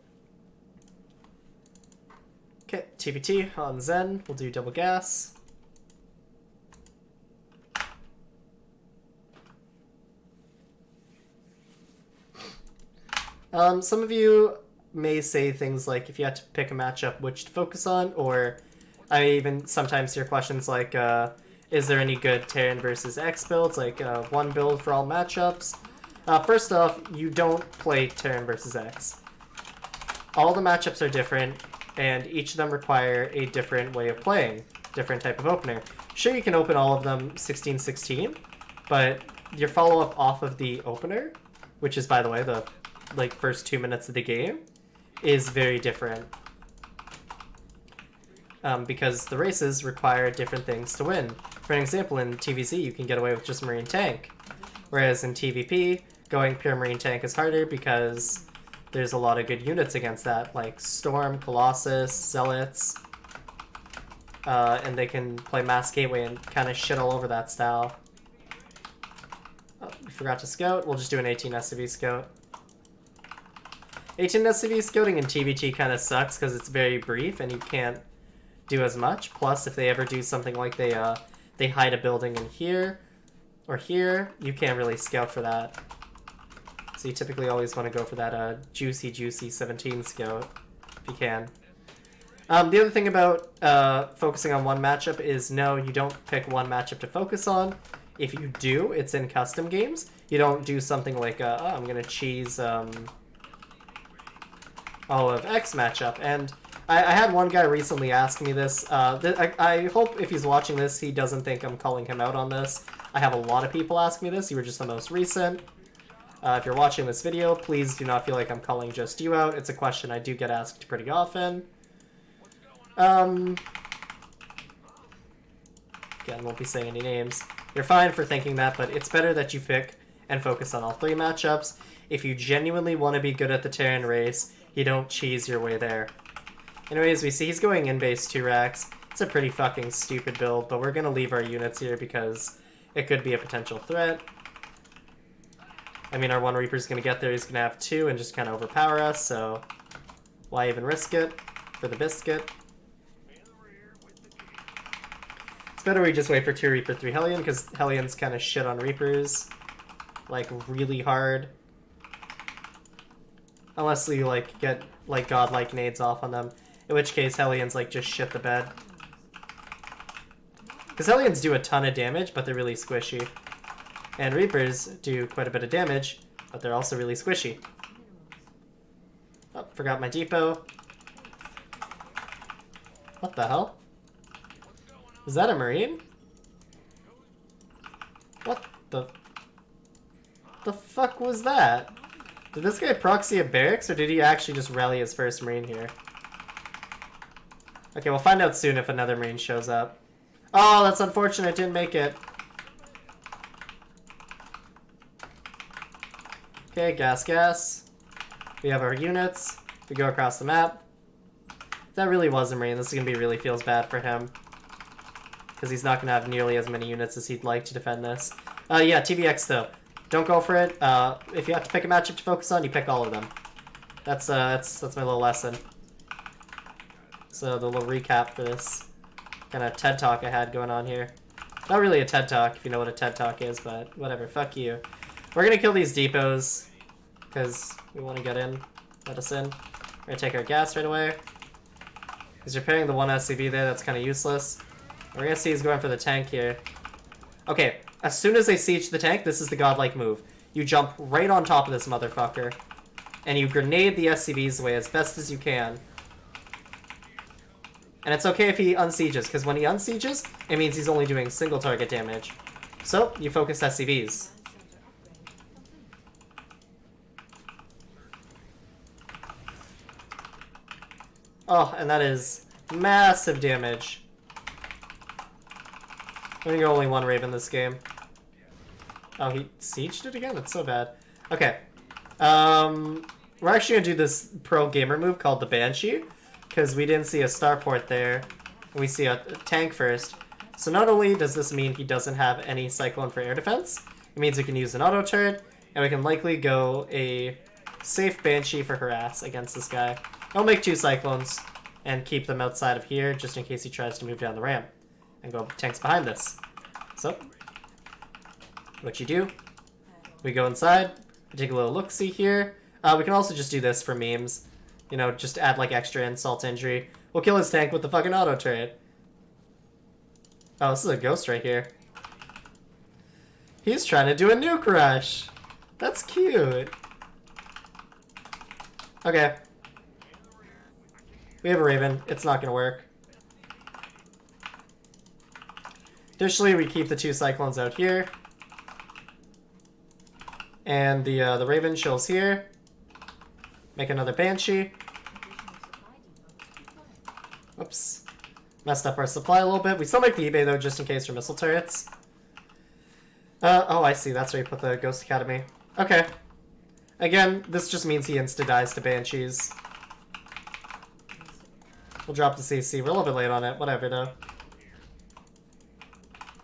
Okay, TVT on Zen. We'll do double gas. Some of you may say things like, if you had to pick a matchup, which to focus on, or I even sometimes hear questions like, is there any good Terran versus X builds, like one build for all matchups? First off, you don't play Terran versus X. All the matchups are different, and each of them require a different way of playing, different type of opener. Sure, you can open all of them 16-16, but your follow-up off of the opener, which is, by the way, the first 2 minutes of the game, is very different. Because the races require different things to win. For an example, in TVZ, you can get away with just Marine Tank. Whereas in TVP, going pure Marine Tank is harder because there's a lot of good units against that, like Storm, Colossus, Zealots. And they can play Mass Gateway and kind of shit all over that style. Oh, we forgot to scout. We'll just do an 18 SCV scout. 18 SCV scouting in TVT kind of sucks because it's very brief and you can't do as much. Plus, if they ever do something like they hide a building in here or here, you can't really scout for that. So you typically always want to go for that juicy 17 scout if you can. The other thing about focusing on one matchup is no, you don't pick one matchup to focus on. If you do, it's in custom games. You don't do something like, oh, I'm going to cheese all of X matchup. And I had one guy recently ask me this. I hope if he's watching this, he doesn't think I'm calling him out on this. I have a lot of people ask me this. You were just the most recent. If you're watching this video, please do not feel like I'm calling just you out. It's a question I do get asked pretty often. Again, won't be saying any names. You're fine for thinking that, but it's better that you pick and focus on all three matchups. If you genuinely want to be good at the Terran race, you don't cheese your way there. Anyways, we see he's going in base 2 racks. It's a pretty fucking stupid build, but we're going to leave our units here because it could be a potential threat. I mean, our one Reaper's going to get there, he's going to have 2 and just kind of overpower us, so why even risk it for the biscuit? It's better we just wait for 2 Reaper, 3 Hellion, because Hellions kind of shit on Reapers, like, really hard. Unless you, like, get, like, godlike nades off on them. In which case, Hellions, like, just shit the bed. Because Hellions do a ton of damage, but they're really squishy. And Reapers do quite a bit of damage, but they're also really squishy. Oh, forgot my depot. What the hell? Is that a Marine? What the fuck was that? Did this guy proxy a barracks, or did he actually just rally his first Marine here? Okay, we'll find out soon if another Marine shows up. Oh, that's unfortunate, didn't make it. Okay, gas. We have our units. We go across the map. That really was a Marine. This is going to be really feels bad for him. Because he's not going to have nearly as many units as he'd like to defend this. Yeah, TVX though. Don't go for it. If you have to pick a matchup to focus on, you pick all of them. That's my little lesson. So the little recap for this kind of TED Talk I had going on here. Not really a TED Talk, if you know what a TED Talk is, but whatever. Fuck you. We're going to kill these depots because we want to get in. Let us in. We're going to take our gas right away. He's repairing the one SCV there. That's kind of useless. We're going to see he's going for the tank here. Okay, as soon as they siege the tank, this is the godlike move. You jump right on top of this motherfucker, and you grenade the SCVs away as best as you can. And it's okay if he unsieges, because when he unsieges, it means he's only doing single target damage. So, you focus SCVs. Oh, and that is massive damage. I think only one Raven this game. Oh, he sieged it again? That's so bad. Okay. We're actually going to do this pro gamer move called the Banshee, because we didn't see a starport there. We see a tank first. So not only does this mean he doesn't have any Cyclone for air defense, it means we can use an auto turret, and we can likely go a safe Banshee for harass against this guy. I'll make 2 Cyclones and keep them outside of here just in case he tries to move down the ramp. And go tanks behind this. So, what you do, we go inside, we take a little look-see here. We can also just do this for memes. You know, just add like extra insult to injury. We'll kill his tank with the fucking auto turret. Oh, this is a ghost right here. He's trying to do a nuke rush. That's cute. Okay. We have a Raven. It's not gonna work. Additionally, we keep the 2 Cyclones out here. And the Raven chills here. Make another Banshee. Oops. Messed up our supply a little bit. We still make the eBay though, just in case for missile turrets. Oh, I see. That's where you put the Ghost Academy. Okay. Again, this just means he insta-dies to Banshees. We'll drop the CC. We're a little bit late on it. Whatever, though.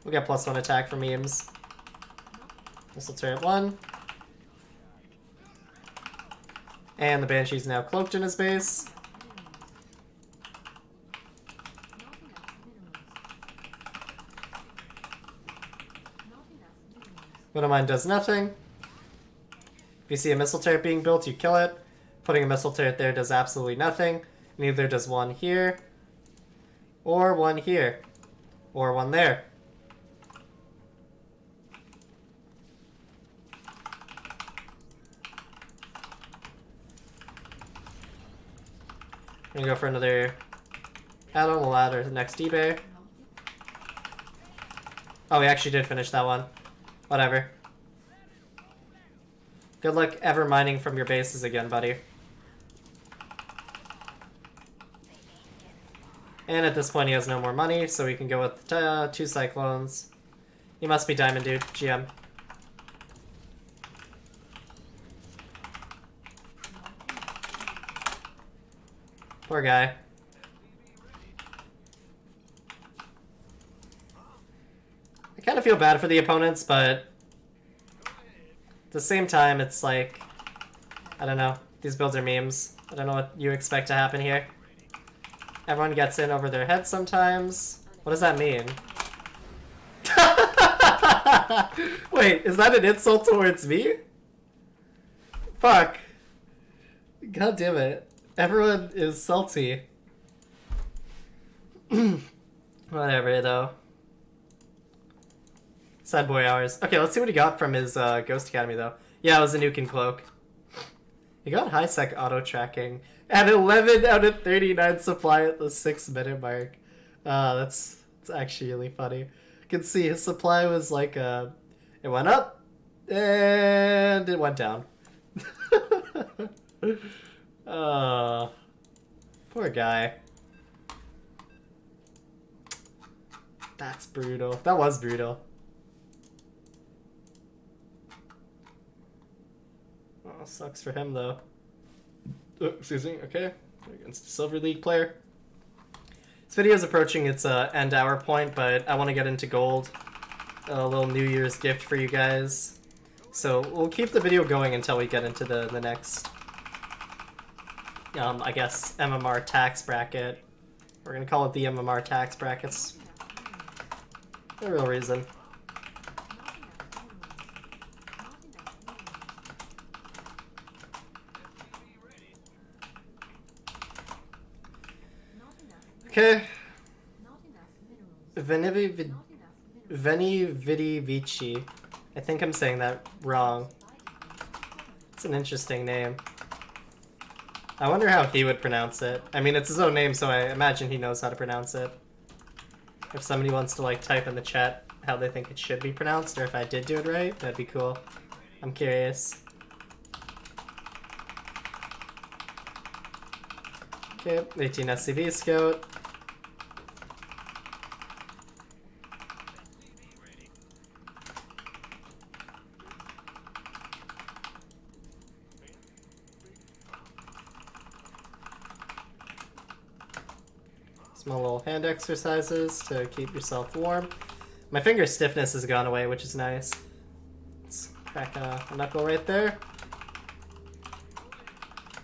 We'll get +1 attack for memes. Missile turret 1. And the Banshee's now cloaked in his base. Wind of Mine does nothing. If you see a missile turret being built, you kill it. Putting a missile turret there does absolutely nothing. Neither does one here. Or one here. Or one there. I'm gonna go for another add-on. We'll add our next eBay. Oh, we actually did finish that one. Whatever. Good luck ever mining from your bases again, buddy. And at this point he has no more money, so we can go with 2 Cyclones. He must be Diamond Dude, GM. Poor guy. I kind of feel bad for the opponents, but at the same time, it's like, I don't know. These builds are memes. I don't know what you expect to happen here. Everyone gets in over their head sometimes. What does that mean? Wait, is that an insult towards me? Fuck. God damn it. Everyone is salty. Whatever, though. Sad boy hours. Okay, let's see what he got from his Ghost Academy, though. Yeah, it was a Nuke and Cloak. He got high sec auto tracking at 11 out of 39 supply at the 6-minute mark. That's actually really funny. You can see his supply was like it went up and it went down. Poor guy. That's brutal. That was brutal. Oh, sucks for him though. Oh, excuse me. Okay, against a Silver League player. This video is approaching its end hour point, but I want to get into gold. A little New Year's gift for you guys. So we'll keep the video going until we get into the next, I guess, MMR tax bracket. We're gonna call it the MMR tax brackets. No real reason. Okay. Veni Vidi Vici. I think I'm saying that wrong. It's an interesting name. I wonder how he would pronounce it. I mean, it's his own name, so I imagine he knows how to pronounce it. If somebody wants to like type in the chat how they think it should be pronounced, or if I did do it right, that'd be cool. I'm curious. Okay, 18 SCV Scout. Small little hand exercises to keep yourself warm. My finger stiffness has gone away, which is nice. Let's crack a knuckle right there.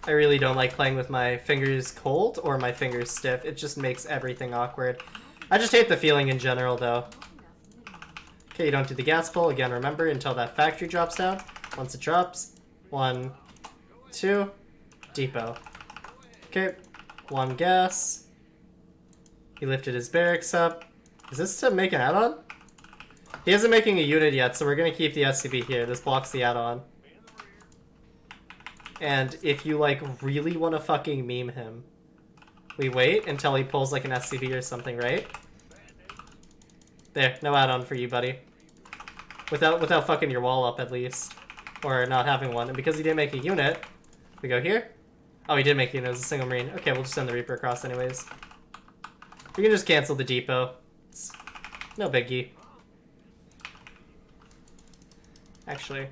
I really don't like playing with my fingers cold or my fingers stiff. It just makes everything awkward. I just hate the feeling in general, though. Okay, you don't do the gas pull. Again, remember, until that factory drops down. Once it drops, 1, 2, depot. Okay, 1 gas. He lifted his barracks up. Is this to make an add-on? He isn't making a unit yet, so we're going to keep the SCV here. This blocks the add-on. And if you, like, really want to fucking meme him, we wait until he pulls, like, an SCV or something, right? There, no add-on for you, buddy. Without fucking your wall up, at least. Or not having one. And because he didn't make a unit, we go here. Oh, he did make a unit. It was a single marine. Okay, we'll just send the Reaper across anyways. We can just cancel the depot. It's no biggie. Actually,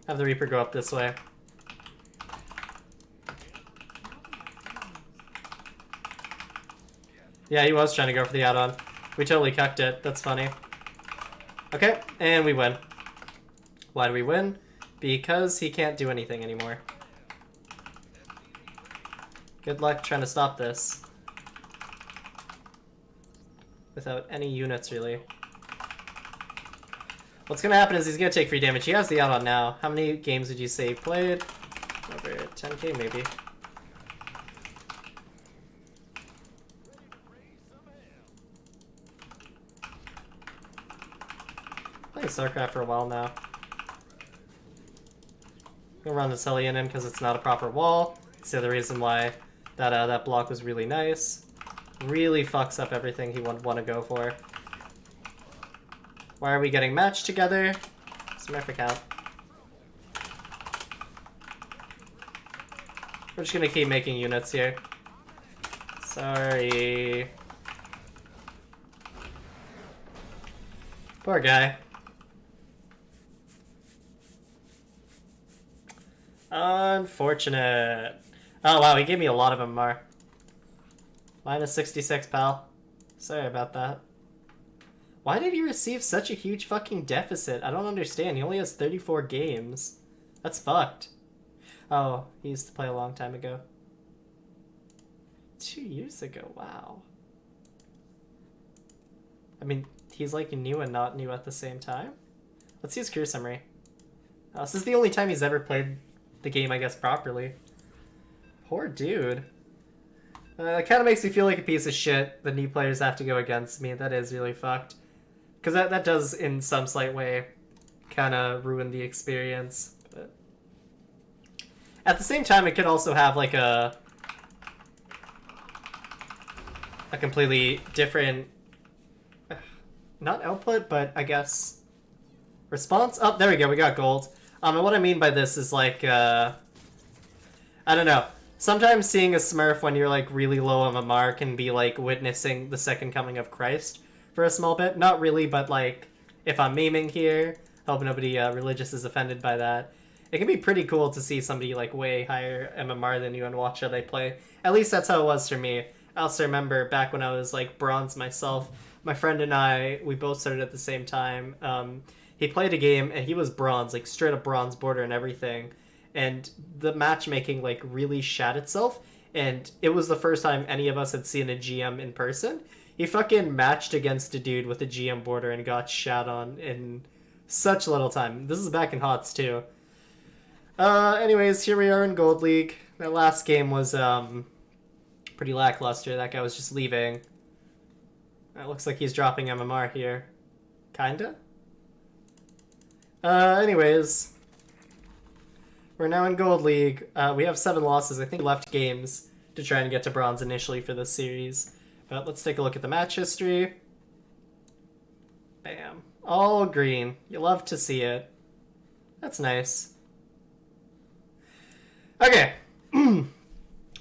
have the Reaper go up this way. Yeah, he was trying to go for the add-on. We totally cucked it. That's funny. Okay, and we win. Why do we win? Because he can't do anything anymore. Good luck trying to stop this. Without any units, really. What's gonna happen is he's gonna take free damage. He has the add-on now. How many games would you say he played? Over 10k maybe. Playing StarCraft for a while now. Gonna run the Cellian in because it's not a proper wall. That's the other reason why that block was really nice. Really fucks up everything he would want to go for. Why are we getting matched together? Smurf account. We're just gonna keep making units here. Sorry. Poor guy. Unfortunate. Oh wow, he gave me a lot of MMR. Minus 66, pal. Sorry about that. Why did he receive such a huge fucking deficit? I don't understand. He only has 34 games. That's fucked. Oh, he used to play a long time ago. 2 years ago, wow. I mean, he's like new and not new at the same time. Let's see his career summary. Oh, this is the only time he's ever played the game, I guess, properly. Poor dude. It kind of makes me feel like a piece of shit that new players have to go against me. That is really fucked. Because that does, in some slight way, kind of ruin the experience. But at the same time, it could also have, like, a completely different... not output, but I guess... response? Oh, there we go. We got gold. And what I mean by this is, like, I don't know. Sometimes seeing a Smurf when you're, like, really low on MMR can be, like, witnessing the second coming of Christ for a small bit. Not really, but, like, if I'm memeing here, hope nobody religious is offended by that. It can be pretty cool to see somebody, like, way higher MMR than you and watch how they play. At least that's how it was for me. I also remember back when I was, like, bronze myself, my friend and I, we both started at the same time. He played a game, and he was bronze, like, straight up bronze border and everything. And the matchmaking, like, really shat itself. And it was the first time any of us had seen a GM in person. He fucking matched against a dude with a GM border and got shat on in such little time. This is back in HOTS, too. Anyways, here we are in Gold League. That last game was, pretty lackluster. That guy was just leaving. It looks like he's dropping MMR here. Kinda? Anyways... we're now in Gold League. We have 7 losses. I think we left games to try and get to bronze initially for this series. But let's take a look at the match history. Bam. All green. You love to see it. That's nice. Okay.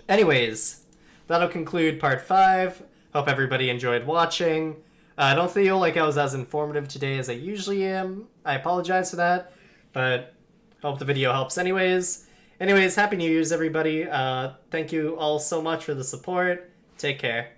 Anyways, that'll conclude part 5. Hope everybody enjoyed watching. I don't feel like I was as informative today as I usually am. I apologize for that. But... hope the video helps anyways. Anyways, Happy New Year's, everybody. Thank you all so much for the support. Take care.